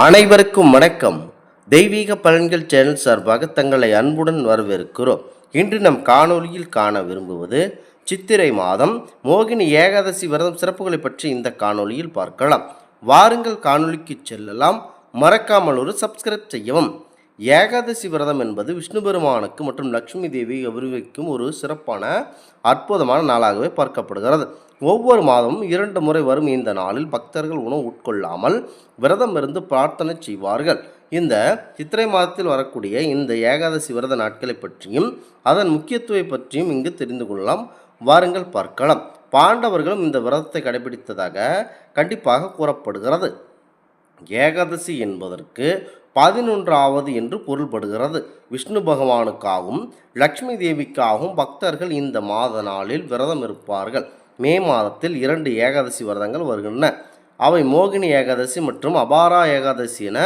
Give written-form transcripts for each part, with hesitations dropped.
அனைவருக்கும் வணக்கம். தெய்வீக பலன்கள் சேனல் சார்பாக தங்களை அன்புடன் வரவேற்கிறோம். இன்று நம் காணொளியில் காண விரும்புவது சித்திரை மாதம் மோகினி ஏகாதசி விரதம் சிறப்புகளை பற்றி இந்த காணொளியில் பார்க்கலாம். வாருங்கள் காணொளிக்கு செல்லலாம். மறக்காமல் ஒரு சப்ஸ்கிரைப் செய்யவும். ஏகாதசி விரதம் என்பது விஷ்ணு பெருமானுக்கு மற்றும் லட்சுமி தேவி கௌரவிக்கும் ஒரு சிறப்பான அற்புதமான நாளாகவே பார்க்கப்படுகிறது. ஒவ்வொரு மாதமும் 2 முறை வரும் இந்த நாளில் பக்தர்கள் உணவு உட்கொள்ளாமல் விரதம் இருந்து பிரார்த்தனை செய்வார்கள். இந்த சித்திரை மாதத்தில் வரக்கூடிய இந்த ஏகாதசி விரத நாட்களை பற்றியும் அதன் முக்கியத்துவத்தை பற்றியும் இங்கு தெரிந்து கொள்ளலாம். வாருங்கள் பார்க்கலாம். பாண்டவர்களும் இந்த விரதத்தை கடைபிடித்ததாக கண்டிப்பாக கூறப்படுகிறது. ஏகாதசி என்பதற்கு 11வது என்று பொருள்படுகிறது. விஷ்ணு பகவானுக்காகவும் லட்சுமி தேவிக்காகவும் பக்தர்கள் இந்த மாத நாளில் விரதம் இருப்பார்கள். மே மாதத்தில் 2 ஏகாதசி விரதங்கள் வருகின்றன. அவை மோகினி ஏகாதசி மற்றும் அபாரா ஏகாதசி என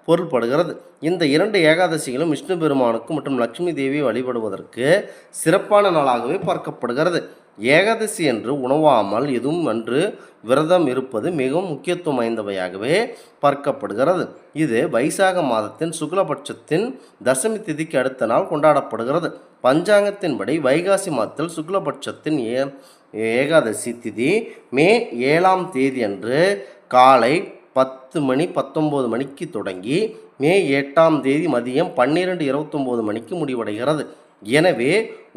பொருள்படுகிறது. இந்த 2 ஏகாதசிகளும் விஷ்ணு பெருமானுக்கு மற்றும் லட்சுமி தேவியை வழிபடுவதற்கு சிறப்பான நாளாகவே பார்க்கப்படுகிறது. ஏகாதசி என்று உணவாமல் எதுவும் அன்று விரதம் இருப்பது மிகவும் முக்கியத்துவம் வாய்ந்தவையாகவே பார்க்கப்படுகிறது. இது வைசாக மாதத்தின் சுக்லபட்சத்தின் தசமி திதிக்கு அடுத்த நாள் கொண்டாடப்படுகிறது. பஞ்சாங்கத்தின்படி வைகாசி மாதத்தில் சுக்லபட்சத்தின் ஏகாதசி திதி மே 7ஆம் தேதி அன்று காலை 10:19 மணிக்கு தொடங்கி மே 8ஆம் தேதி மதியம் 12:29 மணிக்கு முடிவடைகிறது. எனவே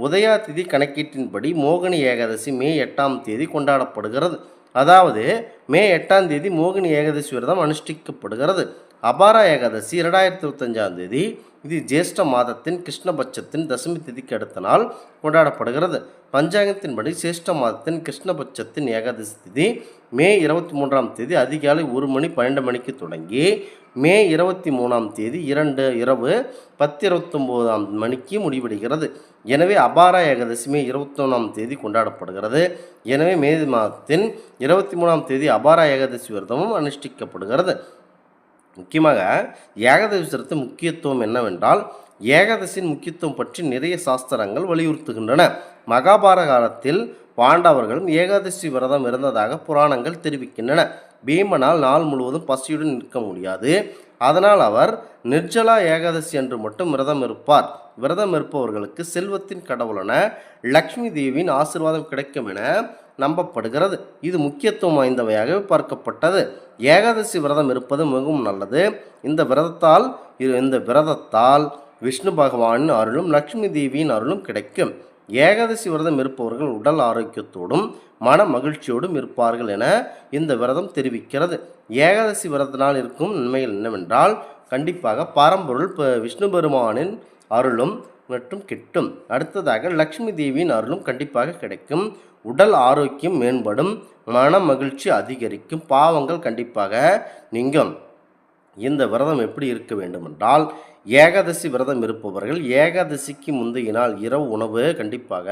உதயா திதி கணக்கீட்டின்படி மோகினி ஏகாதசி மே 8ஆம் தேதி கொண்டாடப்படுகிறது. அதாவது மே 8ஆம் தேதி மோகினி ஏகாதசி விரதம் அனுஷ்டிக்கப்படுகிறது. அபாரா ஏகாதசி 2025ஆம் தேதி. இது ஜேஷ்ட மாதத்தின் கிருஷ்ணபட்சத்தின் தசமி திதிக்கு அடுத்த நாள் கொண்டாடப்படுகிறது. பஞ்சாங்கத்தின்படி சேஷ்ட மாதத்தின் கிருஷ்ணபட்சத்தின் ஏகாதசி திதி மே 23ஆம் தேதி அதிகாலை 1:12 மணிக்கு தொடங்கி மே 23ஆம் தேதி இரவு 10:29 மணிக்கு முடிவடைகிறது. எனவே அபாரா ஏகாதசி மே 21ஆம் தேதி கொண்டாடப்படுகிறது. எனவே மே மாதத்தின் 23ஆம் தேதி அபாரா ஏகாதசி விரதமும் அனுஷ்டிக்கப்படுகிறது. முக்கியமாக ஏகாதசி விரதத்தின் முக்கியத்துவம் என்னவென்றால், ஏகாதசியின் முக்கியத்துவம் பற்றி நிறைய சாஸ்திரங்கள் வலியுறுத்துகின்றன. மகாபாரத காலத்தில் பாண்டவர்களும் ஏகாதசி விரதம் இருந்ததாக புராணங்கள் தெரிவிக்கின்றன. பீமனால் நாள் முழுவதும் பசியுடன் நிற்க முடியாது. அதனால் அவர் நிர்ஜலா ஏகாதசி என்று மட்டும் விரதம் இருப்பார். விரதம் இருப்பவர்களுக்கு செல்வத்தின் கடவுளான லக்ஷ்மி தேவியின் ஆசீர்வாதம் கிடைக்கும் என நம்பப்படுகிறது. இது முக்கியத்துவம் வாய்ந்தவையாக பார்க்கப்பட்டது. ஏகாதசி விரதம் இருப்பது மிகவும் நல்லது. இந்த விரதத்தால் விஷ்ணு பகவானின் அருளும் லக்ஷ்மி தேவியின் அருளும் கிடைக்கும். ஏகாதசி விரதம் இருப்பவர்கள் உடல் ஆரோக்கியத்தோடும் மன மகிழ்ச்சியோடும் இருப்பார்கள் என இந்த விரதம் தெரிவிக்கிறது. ஏகாதசி விரதத்தினால் இருக்கும் நன்மைகள் என்னவென்றால், கண்டிப்பாக பரம்பொருள் விஷ்ணு பெருமானின் அருளும் மற்றும் கிட்டும். அடுத்ததாக லக்ஷ்மி தேவியின் அருளும் கண்டிப்பாக கிடைக்கும். உடல் ஆரோக்கியம் மேம்படும், மன மகிழ்ச்சி அதிகரிக்கும், பாவங்கள் கண்டிப்பாக நீங்கும். இந்த விரதம் எப்படி இருக்க வேண்டும் என்றால், ஏகாதசி விரதம் இருப்பவர்கள் ஏகாதசிக்கு முந்தைய நாள் இரவு உணவு கண்டிப்பாக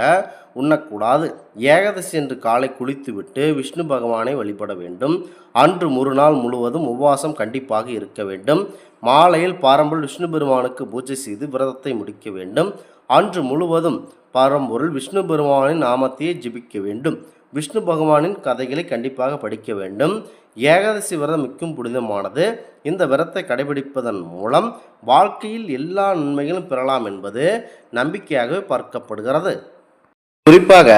உண்ணக்கூடாது. ஏகாதசி என்று காலை குளித்துவிட்டு விஷ்ணு பகவானை வழிபட வேண்டும். அன்று ஒரு நாள் முழுவதும் உபவாசம் கண்டிப்பாக இருக்க வேண்டும். மாலையில் பாரம்பரிய விஷ்ணு பெருமானுக்கு பூஜை செய்து விரதத்தை முடிக்க வேண்டும். அன்று முழுவதும் பரம்பொருள் விஷ்ணு பெருமானின் நாமத்தையே ஜெபிக்க வேண்டும். விஷ்ணு பகவானின் கதைகளை கண்டிப்பாக படிக்க வேண்டும். ஏகாதசி விரதம் மிகவும் புனிதமானது. இந்த விரதத்தை கடைபிடிப்பதன் மூலம் வாழ்க்கையில் எல்லா நன்மைகளும் பெறலாம் என்பது நம்பிக்கையாக பார்க்கப்படுகிறது. குறிப்பாக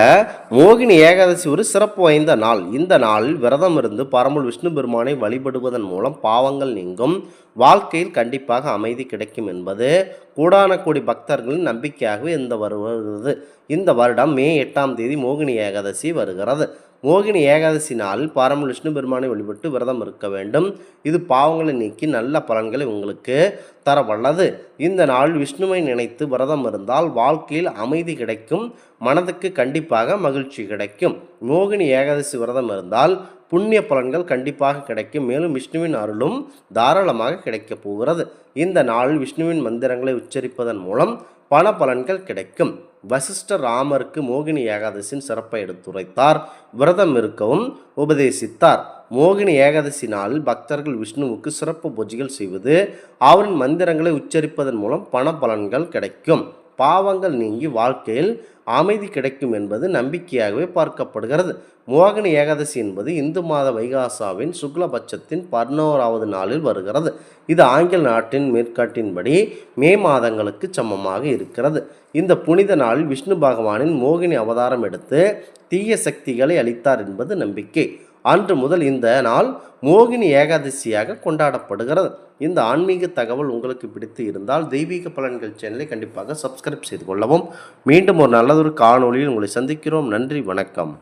மோகினி ஏகாதசி ஒரு சிறப்பு வாய்ந்த நாள். இந்த நாளில் விரதம் இருந்து பரம்பொருள் விஷ்ணு பெருமானை வழிபடுவதன் மூலம் பாவங்கள் நீங்கும், வாழ்க்கையில் கண்டிப்பாக அமைதி கிடைக்கும் என்பது கோடான கோடி பக்தர்களின் நம்பிக்கையாகவே வருகிறது. இந்த வருடம் மே 8ஆம் தேதி மோகினி ஏகாதசி வருகிறது. மோகினி ஏகாதசி நாளில் பரம்பொருள் விஷ்ணு பெருமானை வழிபட்டு விரதம் இருக்க வேண்டும். இது பாவங்களை நீக்கி நல்ல பலன்களை உங்களுக்கு தர வல்லது. இந்த நாள் விஷ்ணுவை நினைத்து விரதம் இருந்தால் வாழ்க்கையில் அமைதி கிடைக்கும், மனதுக்கு கண்டிப்பாக மகிழ்ச்சி கிடைக்கும். மோகினி ஏகாதசி விரதம் இருந்தால் புண்ணிய பலன்கள் கண்டிப்பாக கிடைக்கும். மேலும் விஷ்ணுவின் அருளும் தாராளமாக கிடைக்கப் போகிறது. இந்த நாளில் விஷ்ணுவின் மந்திரங்களை உச்சரிப்பதன் மூலம் பல பலன்கள் கிடைக்கும். வசிஷ்டர் ராமருக்கு மோகினி ஏகாதசியின் சிறப்பை எடுத்துரைத்தார். விரதம் இருக்கவும் உபதேசித்தார். மோகினி ஏகாதசி நாளில் பக்தர்கள் விஷ்ணுவுக்கு சிறப்பு பூஜைகள் செய்வது, அவரின் மந்திரங்களை உச்சரிப்பதன் மூலம் பண பலன்கள் கிடைக்கும். பாவங்கள் நீங்கி வாழ்க்கையில் அமைதி கிடைக்கும் என்பது நம்பிக்கையாகவே பார்க்கப்படுகிறது. மோகினி ஏகாதசி என்பது இந்து மாத வைகாசாவின் சுக்லபட்சத்தின் 11வது நாளில் வருகிறது. இது ஆங்கில நாட்டின் மேற்காட்டின்படி மே மாதங்களுக்கு சமமாக இருக்கிறது. இந்த புனித நாளில் விஷ்ணு பகவானின் மோகினி அவதாரம் எடுத்து தீய சக்திகளை அளித்தார் என்பது நம்பிக்கை. அன்று முதல் இந்த நாள் மோகினி ஏகாதசியாக கொண்டாடப்படுகிறது. இந்த ஆன்மீக தகவல் உங்களுக்கு பிடித்து இருந்தால் தெய்வீக பலன்கள் சேனலை கண்டிப்பாக சப்ஸ்கிரைப் செய்து கொள்ளவும். மீண்டும் ஒரு நல்லதொரு காணொளியில் உங்களை சந்திக்கிறோம். நன்றி, வணக்கம்.